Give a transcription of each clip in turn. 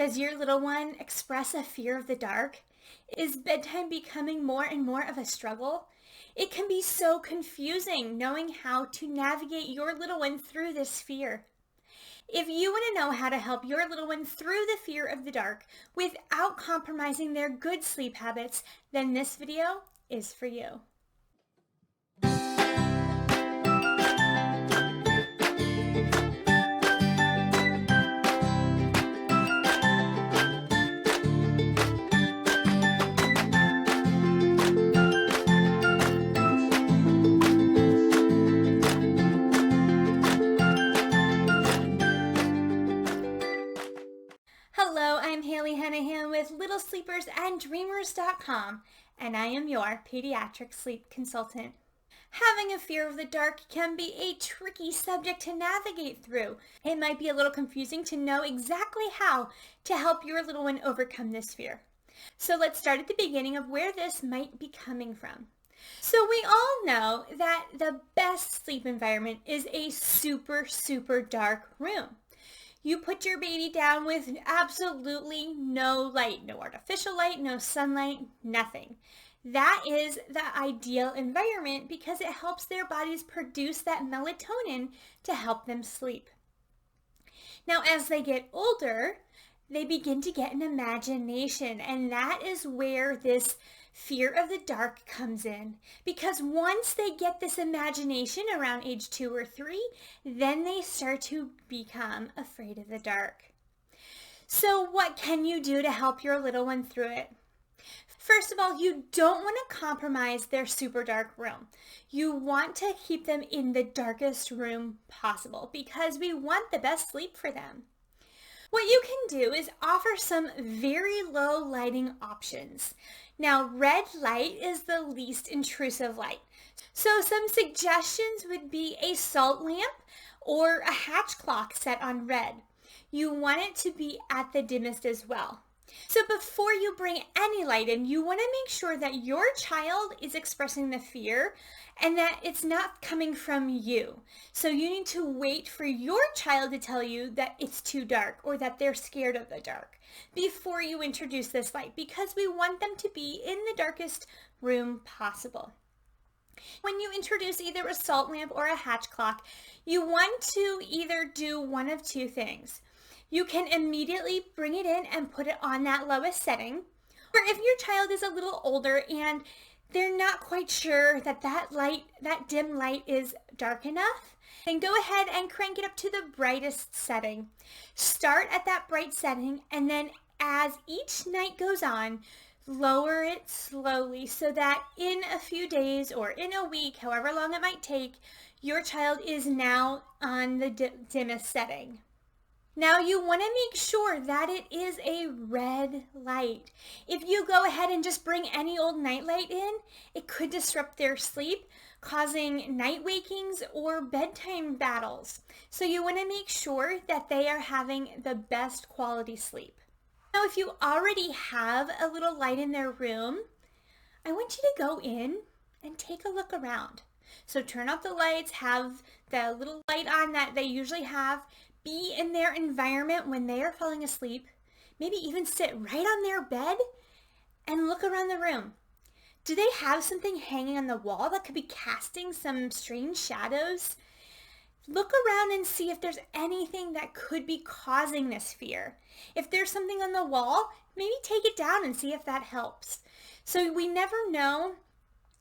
Does your little one express a fear of the dark? Is bedtime becoming more and more of a struggle? It can be so confusing knowing how to navigate your little one through this fear. If you want to know how to help your little one through the fear of the dark without compromising their good sleep habits, then this video is for you. Hello, I'm Haley Hennahan with Littlesleepersanddreamers.com, and I am your pediatric sleep consultant. Having a fear of the dark can be a tricky subject to navigate through. It might be a little confusing to know exactly how to help your little one overcome this fear. So let's start at the beginning of where this might be coming from. So we all know that the best sleep environment is a super dark room. You put your baby down with absolutely no light, no artificial light, no sunlight, nothing. That is the ideal environment because it helps their bodies produce that melatonin to help them sleep. Now, as they get older, they begin to get an imagination, and that is where this fear of the dark comes in. Because once they get this imagination around age 2 or 3, then they start to become afraid of the dark. So what can you do to help your little one through it? First of all, you don't want to compromise their super dark room. You want to keep them in the darkest room possible because we want the best sleep for them. What you can do is offer some very low lighting options. Now, red light is the least intrusive light. So some suggestions would be a salt lamp or a hatch clock set on red. You want it to be at the dimmest as well. So before you bring any light in, you want to make sure that your child is expressing the fear and that it's not coming from you. So you need to wait for your child to tell you that it's too dark or that they're scared of the dark before you introduce this light, because we want them to be in the darkest room possible. When you introduce either a salt lamp or a hatch clock, you want to either do one of two things. You can immediately bring it in and put it on that lowest setting. Or if your child is a little older and they're not quite sure that that dim light is dark enough, then go ahead and crank it up to the brightest setting. Start at that bright setting, and then as each night goes on, lower it slowly so that in a few days or in a week, however long it might take, your child is now on the dimmest setting. Now you want to make sure that it is a red light. If you go ahead and just bring any old nightlight in, it could disrupt their sleep, causing night wakings or bedtime battles. So you want to make sure that they are having the best quality sleep. Now, if you already have a little light in their room, I want you to go in and take a look around. So turn off the lights, have the little light on that they usually have. Be in their environment when they are falling asleep. Maybe even sit right on their bed and look around the room. Do they have something hanging on the wall that could be casting some strange shadows? Look around and see if there's anything that could be causing this fear. If there's something on the wall, maybe take it down and see if that helps. So we never know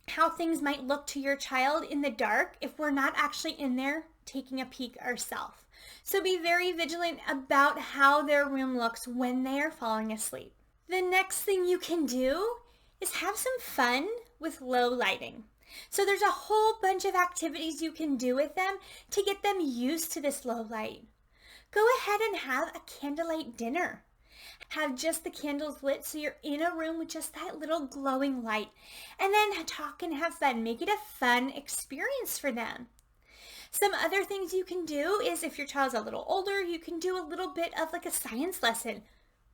how things might look to your child in the dark if we're not actually in there taking a peek ourselves. So be very vigilant about how their room looks when they are falling asleep. The next thing you can do is have some fun with low lighting. So there's a whole bunch of activities you can do with them to get them used to this low light. Go ahead and have a candlelight dinner. Have just the candles lit so you're in a room with just that little glowing light. And then talk and have fun. Make it a fun experience for them. Some other things you can do is if your child's a little older, you can do a little bit of like a science lesson.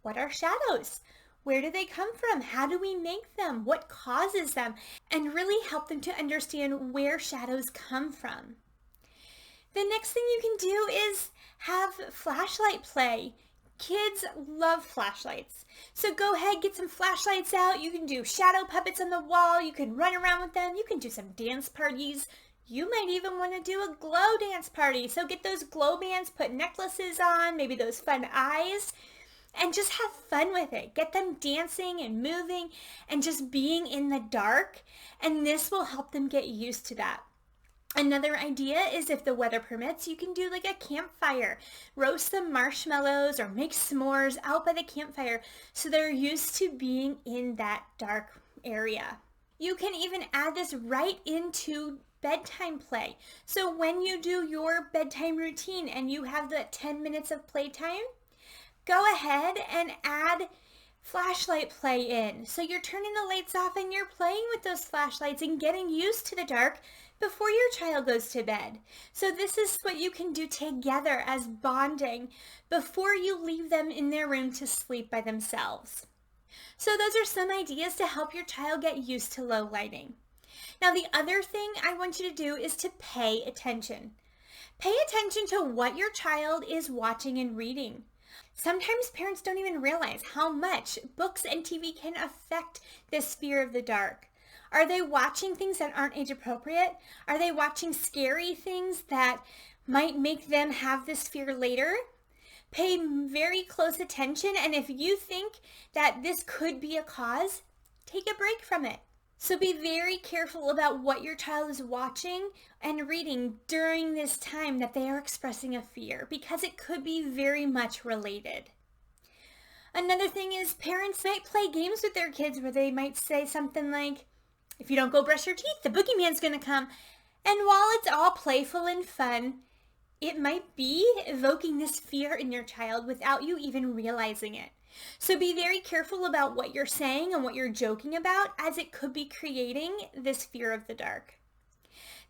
What are shadows? Where do they come from? How do we make them? What causes them? And really help them to understand where shadows come from. The next thing you can do is have flashlight play. Kids love flashlights. So go ahead, get some flashlights out. You can do shadow puppets on the wall. You can run around with them. You can do some dance parties. You might even want to do a glow dance party. So get those glow bands, put necklaces on, maybe those fun eyes, and just have fun with it. Get them dancing and moving and just being in the dark. And this will help them get used to that. Another idea is if the weather permits, you can do like a campfire. Roast some marshmallows or make s'mores out by the campfire so they're used to being in that dark area. You can even add this right into bedtime play. So when you do your bedtime routine and you have the 10 minutes of playtime, go ahead and add flashlight play in. So you're turning the lights off and you're playing with those flashlights and getting used to the dark before your child goes to bed. So this is what you can do together as bonding before you leave them in their room to sleep by themselves. So those are some ideas to help your child get used to low lighting. Now the other thing I want you to do is to pay attention. Pay attention to what your child is watching and reading. Sometimes parents don't even realize how much books and TV can affect this fear of the dark. Are they watching things that aren't age appropriate? Are they watching scary things that might make them have this fear later? Pay very close attention, and if you think that this could be a cause, take a break from it. So be very careful about what your child is watching and reading during this time that they are expressing a fear, because it could be very much related. Another thing is parents might play games with their kids where they might say something like, if you don't go brush your teeth, the boogeyman's gonna come. And while it's all playful and fun, it might be evoking this fear in your child without you even realizing it. So be very careful about what you're saying and what you're joking about, as it could be creating this fear of the dark.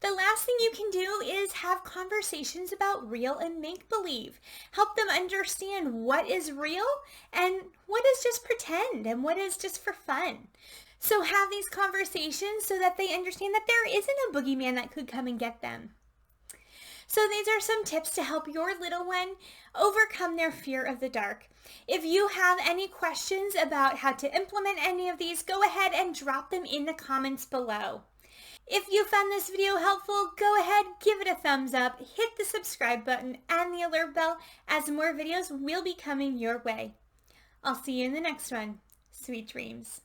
The last thing you can do is have conversations about real and make-believe. Help them understand what is real and what is just pretend and what is just for fun. So have these conversations so that they understand that there isn't a boogeyman that could come and get them. So these are some tips to help your little one overcome their fear of the dark. If you have any questions about how to implement any of these, go ahead and drop them in the comments below. If you found this video helpful, go ahead, give it a thumbs up, hit the subscribe button and the alert bell, as more videos will be coming your way. I'll see you in the next one. Sweet dreams.